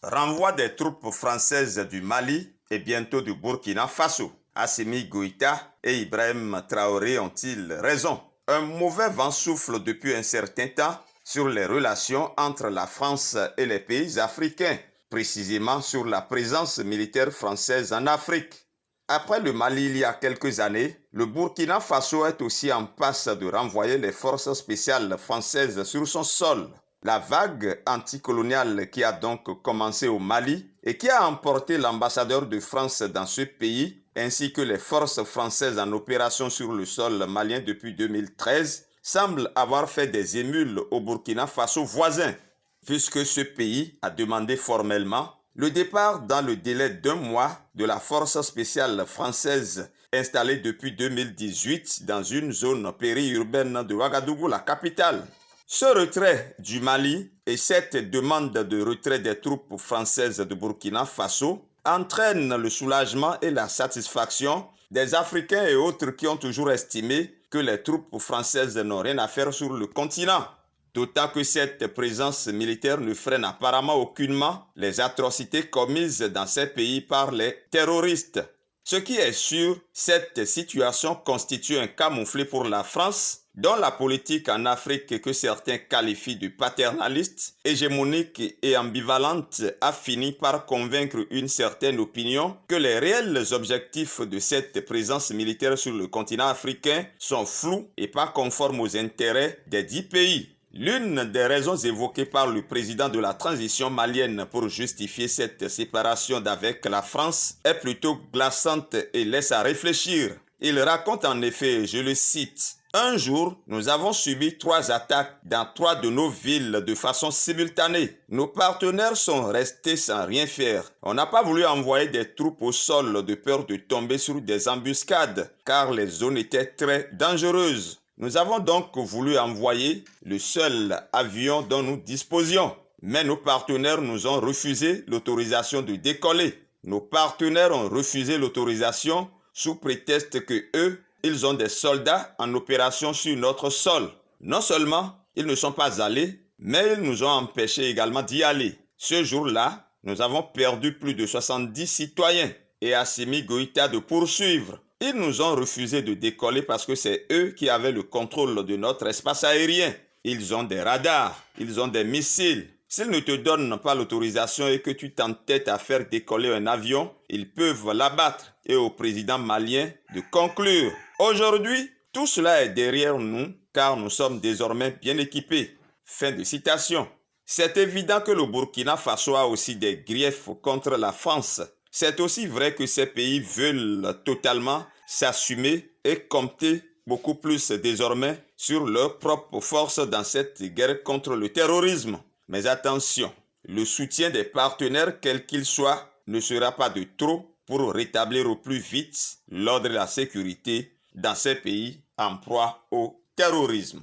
Renvoi des troupes françaises du Mali et bientôt du Burkina Faso. Assimi Goïta et Ibrahim Traoré ont-ils raison? Un mauvais vent souffle depuis un certain temps sur les relations entre la France et les pays africains, précisément sur la présence militaire française en Afrique. Après le Mali il y a quelques années, le Burkina Faso est aussi en passe de renvoyer les forces spéciales françaises sur son sol. La vague anticoloniale qui a donc commencé au Mali et qui a emporté l'ambassadeur de France dans ce pays, ainsi que les forces françaises en opération sur le sol malien depuis 2013, semble avoir fait des émules au Burkina Faso voisin, puisque ce pays a demandé formellement le départ dans le délai d'1 mois de la force spéciale française installée depuis 2018 dans une zone périurbaine de Ouagadougou, la capitale. Ce retrait du Mali et cette demande de retrait des troupes françaises de Burkina Faso entraînent le soulagement et la satisfaction des Africains et autres qui ont toujours estimé que les troupes françaises n'ont rien à faire sur le continent. D'autant que cette présence militaire ne freine apparemment aucunement les atrocités commises dans ces pays par les terroristes. Ce qui est sûr, cette situation constitue un camouflet pour la France, dont la politique en Afrique que certains qualifient de paternaliste, hégémonique et ambivalente a fini par convaincre une certaine opinion que les réels objectifs de cette présence militaire sur le continent africain sont flous et pas conformes aux intérêts des 10 pays. L'une des raisons évoquées par le président de la transition malienne pour justifier cette séparation d'avec la France est plutôt glaçante et laisse à réfléchir. Il raconte en effet, je le cite, « Un jour, nous avons subi 3 attaques dans 3 de nos villes de façon simultanée. Nos partenaires sont restés sans rien faire. On n'a pas voulu envoyer des troupes au sol de peur de tomber sur des embuscades, car les zones étaient très dangereuses. Nous avons donc voulu envoyer le seul avion dont nous disposions. Mais nos partenaires nous ont refusé l'autorisation de décoller. Nos partenaires ont refusé l'autorisation sous prétexte que eux, ils ont des soldats en opération sur notre sol. Non seulement ils ne sont pas allés, mais ils nous ont empêchés également d'y aller. Ce jour-là, nous avons perdu plus de 70 citoyens et Assimi Goïta de poursuivre. Ils nous ont refusé de décoller parce que c'est eux qui avaient le contrôle de notre espace aérien. Ils ont des radars, ils ont des missiles. S'ils ne te donnent pas l'autorisation et que tu t'entêtes à faire décoller un avion, ils peuvent l'abattre. Et au président malien de conclure. Aujourd'hui, tout cela est derrière nous car nous sommes désormais bien équipés. Fin de citation. C'est évident que le Burkina Faso a aussi des griefs contre la France. C'est aussi vrai que ces pays veulent totalement s'assumer et compter beaucoup plus désormais sur leurs propres forces dans cette guerre contre le terrorisme. Mais attention, le soutien des partenaires, quels qu'ils soient, ne sera pas de trop pour rétablir au plus vite l'ordre et la sécurité dans ces pays en proie au terrorisme.